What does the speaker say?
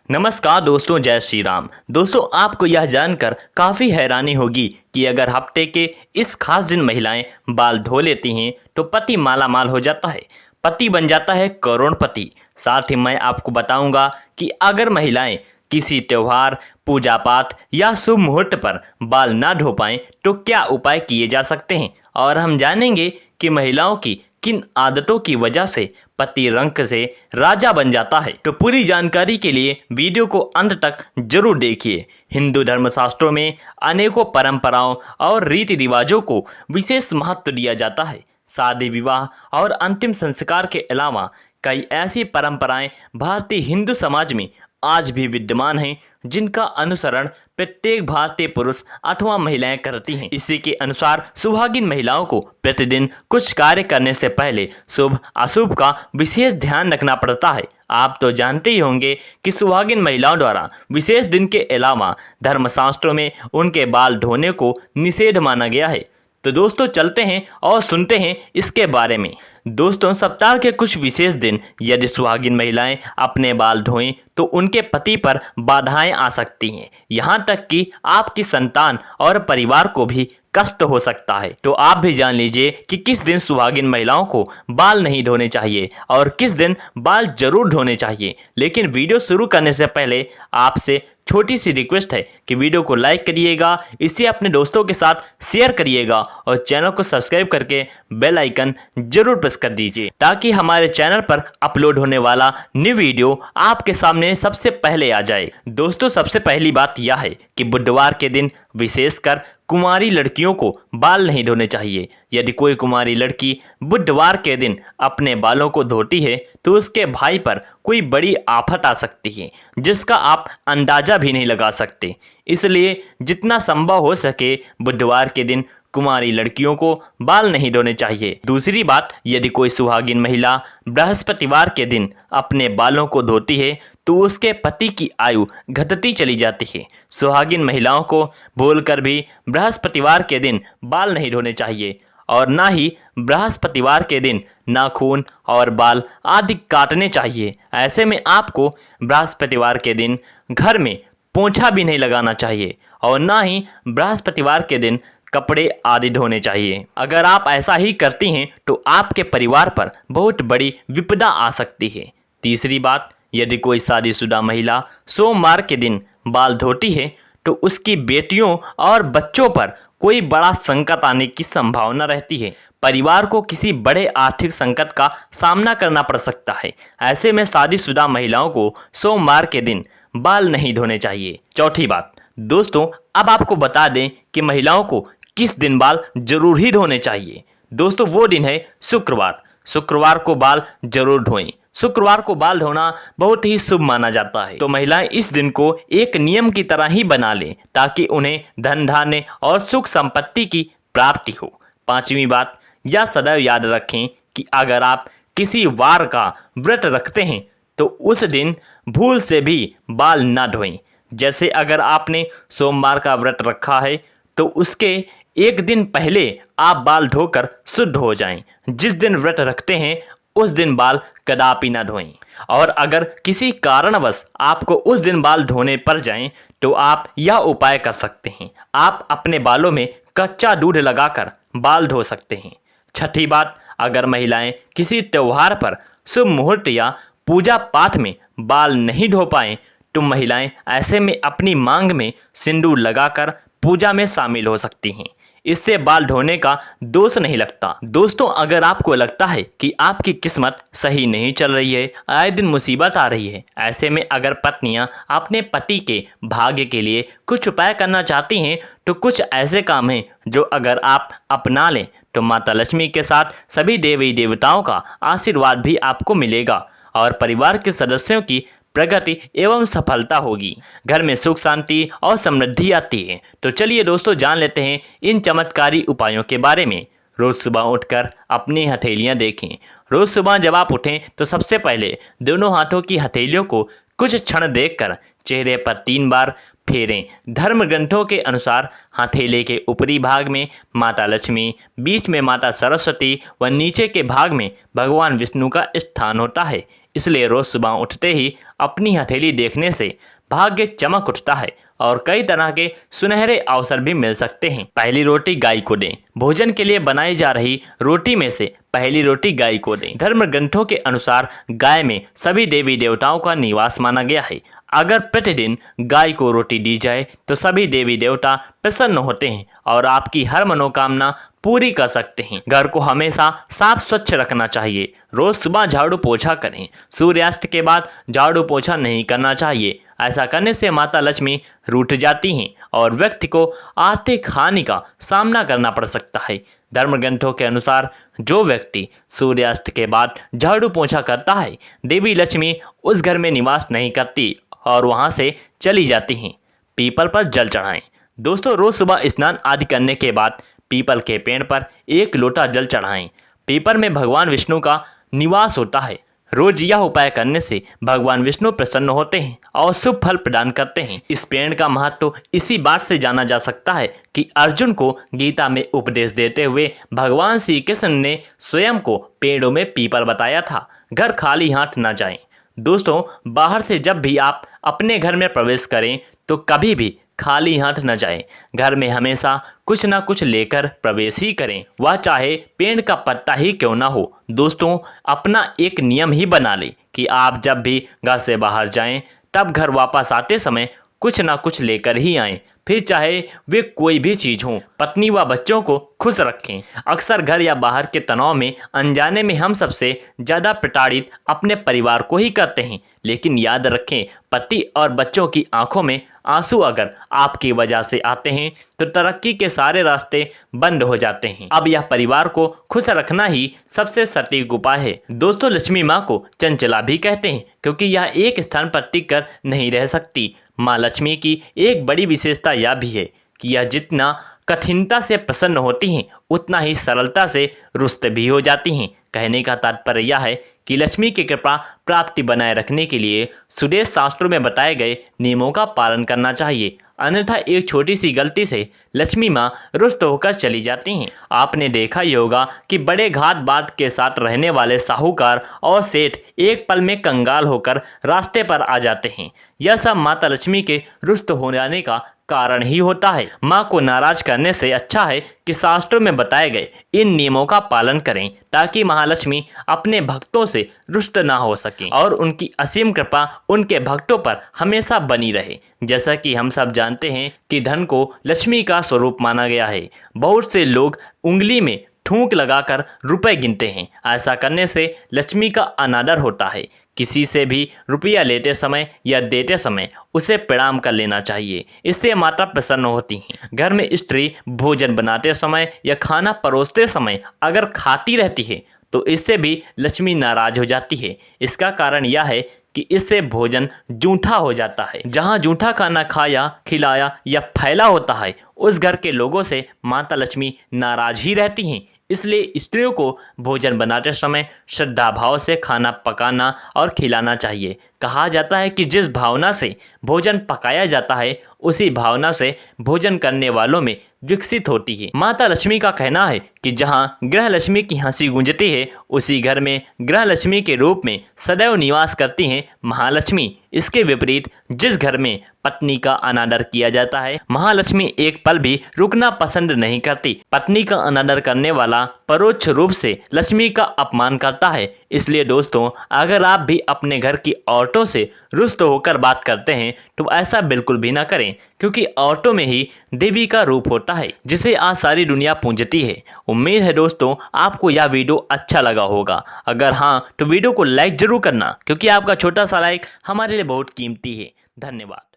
नमस्कार दोस्तों, जय श्री राम। दोस्तों, आपको यह जानकर काफ़ी हैरानी होगी कि अगर हफ्ते के इस खास दिन महिलाएं बाल धो लेती हैं तो पति माला माल हो जाता है, पति बन जाता है करोड़पति। साथ ही मैं आपको बताऊंगा कि अगर महिलाएं किसी त्यौहार, पूजा पाठ या शुभ मुहूर्त पर बाल ना धो पाएं तो क्या उपाय किए जा सकते हैं, और हम जानेंगे कि महिलाओं की किन आदतों की वजह से पति रंक से राजा बन जाता है। तो पूरी जानकारी के लिए वीडियो को अंत तक जरूर देखिए। हिंदू धर्मशास्त्रों में अनेकों परंपराओं और रीति रिवाजों को विशेष महत्व दिया जाता है। शादी, विवाह और अंतिम संस्कार के अलावा कई ऐसी परंपराएं भारतीय हिंदू समाज में आज भी विद्यमान हैं, जिनका अनुसरण प्रत्येक भारतीय पुरुष अथवा महिलाएं करती हैं। इसी के अनुसार सुहागिन महिलाओं को प्रतिदिन कुछ कार्य करने से पहले शुभ अशुभ का विशेष ध्यान रखना पड़ता है। आप तो जानते ही होंगे कि सुहागिन महिलाओं द्वारा विशेष दिन के अलावा धर्मशास्त्रों में उनके बाल धोने को निषेध माना गया है। तो दोस्तों, चलते हैं और सुनते हैं इसके बारे में। दोस्तों, सप्ताह के कुछ विशेष दिन यदि सुहागिन महिलाएं अपने बाल धोएं तो उनके पति पर बाधाएं आ सकती हैं, यहाँ तक कि आपकी संतान और परिवार को भी कष्ट हो सकता है। तो आप भी जान लीजिए कि किस दिन सुहागिन महिलाओं को बाल नहीं धोने चाहिए और किस दिन बाल जरूर धोने चाहिए। लेकिन वीडियो शुरू करने से पहले आपसे छोटी सी रिक्वेस्ट है कि वीडियो को लाइक करिएगा, इसे अपने दोस्तों के साथ शेयर करिएगा और चैनल को सब्सक्राइब करके बेल आइकन जरूर प्रेस कर दीजिए, ताकि हमारे चैनल पर अपलोड होने वाला न्यू वीडियो आपके सामने सबसे पहले आ जाए। दोस्तों, सबसे पहली बात यह है कि बुधवार के दिन विशेषकर कुंवारी लड़कियों को बाल नहीं धोने चाहिए। यदि कोई कुंवारी लड़की बुधवार के दिन अपने बालों को धोती है तो उसके भाई पर कोई बड़ी आफत आ सकती है, जिसका आप अंदाजा भी नहीं लगा सकते। इसलिए जितना संभव हो सके बुधवार के दिन कुंवारी लड़कियों को बाल नहीं धोने चाहिए। दूसरी बात, यदि कोई सुहागिन महिला बृहस्पतिवार के दिन अपने बालों को धोती है तो उसके पति की आयु घटती चली जाती है। सुहागिन महिलाओं को भूलकर भी बृहस्पतिवार के दिन बाल नहीं धोने चाहिए और ना ही बृहस्पतिवार के दिन नाखून और बाल आदि काटने चाहिए। ऐसे में आपको बृहस्पतिवार के दिन घर में पोंछा भी नहीं लगाना चाहिए और ना ही बृहस्पतिवार के दिन कपड़े आदि धोने चाहिए। अगर आप ऐसा ही करती हैं तो आपके परिवार पर बहुत बड़ी विपदा आ सकती है। तीसरी बात, यदि कोई शादीशुदा महिला सोमवार के दिन बाल धोती है तो उसकी बेटियों और बच्चों पर कोई बड़ा संकट आने की संभावना रहती है। परिवार को किसी बड़े आर्थिक संकट का सामना करना पड़ सकता है। ऐसे में शादीशुदा महिलाओं को सोमवार के दिन बाल नहीं धोने चाहिए। चौथी बात, दोस्तों, अब आपको बता दें कि महिलाओं को किस दिन बाल जरूर ही धोने चाहिए। दोस्तों, वो दिन है शुक्रवार। शुक्रवार को बाल जरूर धोएं। शुक्रवार को बाल धोना बहुत ही शुभ माना जाता है, तो महिलाएं इस दिन को एक नियम की तरह ही बना लें ताकि उन्हें धन धान्य और सुख संपत्ति की प्राप्ति हो। पांचवी बात, यह सदैव याद रखें कि अगर आप किसी वार का व्रत रखते हैं तो उस दिन भूल से भी बाल ना धोएं। जैसे अगर आपने सोमवार का व्रत रखा है तो उसके एक दिन पहले आप बाल धोकर शुद्ध हो जाएं। जिस दिन व्रत रखते हैं उस दिन बाल कदापि ना धोएं। और अगर किसी कारणवश आपको उस दिन बाल धोने पड़ जाएं तो आप यह उपाय कर सकते हैं, आप अपने बालों में कच्चा दूध लगाकर बाल धो सकते हैं। छठी बात, अगर महिलाएं किसी त्यौहार पर शुभ मुहूर्त या पूजा पाठ में बाल नहीं धो पाएं तो महिलाएं ऐसे में अपनी मांग में सिंदूर लगाकर पूजा में शामिल हो सकती हैं। इससे बाल धोने का दोष नहीं लगता। दोस्तों, अगर आपको लगता है कि आपकी किस्मत सही नहीं चल रही है, आए दिन मुसीबत आ रही है, ऐसे में अगर पत्नियां अपने पति के भाग्य के लिए कुछ उपाय करना चाहती हैं तो कुछ ऐसे काम हैं जो अगर आप अपना लें तो माता लक्ष्मी के साथ सभी देवी देवताओं का आशीर्वाद भी आपको मिलेगा और परिवार के सदस्यों की प्रगति एवं सफलता होगी। घर में सुख शांति और समृद्धि आती है। तो चलिए दोस्तों, जान लेते हैं इन चमत्कारी उपायों के बारे में। रोज सुबह उठकर अपनी हथेलियां देखें। रोज सुबह जब आप उठें तो सबसे पहले दोनों हाथों की हथेलियों को कुछ क्षण देखकर चेहरे पर 3 बार फेरें। धर्म ग्रंथों के अनुसार हथेली के ऊपरी भाग में माता लक्ष्मी, बीच में माता सरस्वती व नीचे के भाग में भगवान विष्णु का स्थान होता है। इसलिए रोज सुबह उठते ही अपनी हथेली देखने से भाग्य चमक उठता है और कई तरह के सुनहरे अवसर भी मिल सकते हैं। पहली रोटी गाय को दें। भोजन के लिए बनाई जा रही रोटी में से पहली रोटी गाय को दें। धर्म ग्रंथों के अनुसार गाय में सभी देवी देवताओं का निवास माना गया है। अगर प्रतिदिन गाय को रोटी दी जाए तो सभी देवी देवता प्रसन्न होते हैं और आपकी हर मनोकामना पूरी कर सकते हैं। घर को हमेशा साफ स्वच्छ रखना चाहिए। रोज सुबह झाड़ू पोछा करें। सूर्यास्त के बाद झाड़ू पोछा नहीं करना चाहिए। ऐसा करने से माता लक्ष्मी रूठ जाती हैं और व्यक्ति को आर्थिक हानि का सामना करना पड़ सकता है। धर्म ग्रंथों के अनुसार जो व्यक्ति सूर्यास्त के बाद झाड़ू पोछा करता है, देवी लक्ष्मी उस घर में निवास नहीं करती और वहां से चली जाती हैं। पीपल पर जल चढ़ाएं। दोस्तों, रोज सुबह स्नान आदि करने के बाद पीपल के पेड़ पर 1 लोटा जल चढ़ाएं। पीपल में भगवान विष्णु का निवास होता है। रोज यह उपाय करने से भगवान विष्णु प्रसन्न होते हैं और शुभ फल प्रदान करते हैं। इस पेड़ का महत्व इसी बात से जाना जा सकता है कि अर्जुन को गीता में उपदेश देते हुए भगवान श्री कृष्ण ने स्वयं को पेड़ों में पीपल बताया था। घर खाली हाथ न जाएं। दोस्तों, बाहर से जब भी आप अपने घर में प्रवेश करें तो कभी भी खाली हाथ न जाएं। घर में हमेशा कुछ ना कुछ लेकर प्रवेश ही करें, वह चाहे पेड़ का पत्ता ही क्यों ना हो। दोस्तों, अपना एक नियम ही बना लें कि आप जब भी घर से बाहर जाएं तब घर वापस आते समय कुछ ना कुछ लेकर ही आएं, फिर चाहे वे कोई भी चीज़ हो। पत्नी व बच्चों को खुश रखें। अक्सर घर या बाहर के तनाव में अनजाने में हम सबसे ज़्यादा प्रताड़ित अपने परिवार को ही करते हैं। लेकिन याद रखें, पति और बच्चों की आंखों में आंसू अगर आपकी वजह से आते हैं तो तरक्की के सारे रास्ते बंद हो जाते हैं। अब यह परिवार को खुश रखना ही सबसे सटीक उपाय है। दोस्तों, लक्ष्मी माँ को चंचला भी कहते हैं क्योंकि यह एक स्थान पर टिक कर नहीं रह सकती। माँ लक्ष्मी की एक बड़ी विशेषता यह भी है कि यह जितना कठिनता से प्रसन्न होती हैं उतना ही सरलता से रुष्ट भी हो जाती हैं। कहने का तात्पर्य यह है कि लक्ष्मी की कृपा प्राप्ति बनाए रखने के लिए सुदेश शास्त्रों में बताए गए नियमों का पालन करना चाहिए, अन्यथा एक छोटी सी गलती से लक्ष्मी माँ रुष्ट होकर चली जाती हैं। आपने देखा ही होगा कि बड़े घाट बाट के साथ रहने वाले साहूकार और सेठ एक पल में कंगाल होकर रास्ते पर आ जाते हैं। यह सब माता लक्ष्मी के रुष्ट हो जाने का कारण ही होता है। माँ को नाराज करने से अच्छा है कि शास्त्रों में बताए गए इन नियमों का पालन करें ताकि महालक्ष्मी अपने भक्तों से रुष्ट ना हो सके और उनकी असीम कृपा उनके भक्तों पर हमेशा बनी रहे। जैसा कि हम सब जानते हैं कि धन को लक्ष्मी का स्वरूप माना गया है। बहुत से लोग उंगली में थूक लगाकर रुपए गिनते हैं। ऐसा करने से लक्ष्मी का अनादर होता है। किसी से भी रुपया लेते समय या देते समय उसे प्रणाम कर लेना चाहिए, इससे माता प्रसन्न होती हैं। घर में स्त्री भोजन बनाते समय या खाना परोसते समय अगर खाती रहती है तो इससे भी लक्ष्मी नाराज हो जाती है। इसका कारण यह है कि इससे भोजन जूठा हो जाता है। जहाँ जूठा खाना खाया, खिलाया या फैला होता है उस घर के लोगों से माता लक्ष्मी नाराज ही रहती हैं। इसलिए स्त्रियों को भोजन बनाते समय श्रद्धा भाव से खाना पकाना और खिलाना चाहिए। कहा जाता है कि जिस भावना से भोजन पकाया जाता है उसी भावना से भोजन करने वालों में विकसित होती है। माता लक्ष्मी का कहना है कि जहाँ गृह लक्ष्मी की हंसी गूंजती है उसी घर में गृह लक्ष्मी के रूप में सदैव निवास करती हैं महालक्ष्मी। इसके विपरीत जिस घर में पत्नी का अनादर किया जाता है महालक्ष्मी एक पल भी रुकना पसंद नहीं करती। पत्नी का अनादर करने वाला परोक्ष रूप से लक्ष्मी का अपमान करता है। इसलिए दोस्तों, अगर आप भी अपने घर की औरतों से रुष्ट होकर बात करते हैं तो ऐसा बिल्कुल भी ना करें, क्योंकि औरतों में ही देवी का रूप होता है जिसे आज सारी दुनिया पूजती है। उम्मीद है दोस्तों आपको यह वीडियो अच्छा लगा होगा। अगर हाँ तो वीडियो को लाइक जरूर करना, क्योंकि आपका छोटा सा लाइक हमारे लिए बहुत कीमती है। धन्यवाद।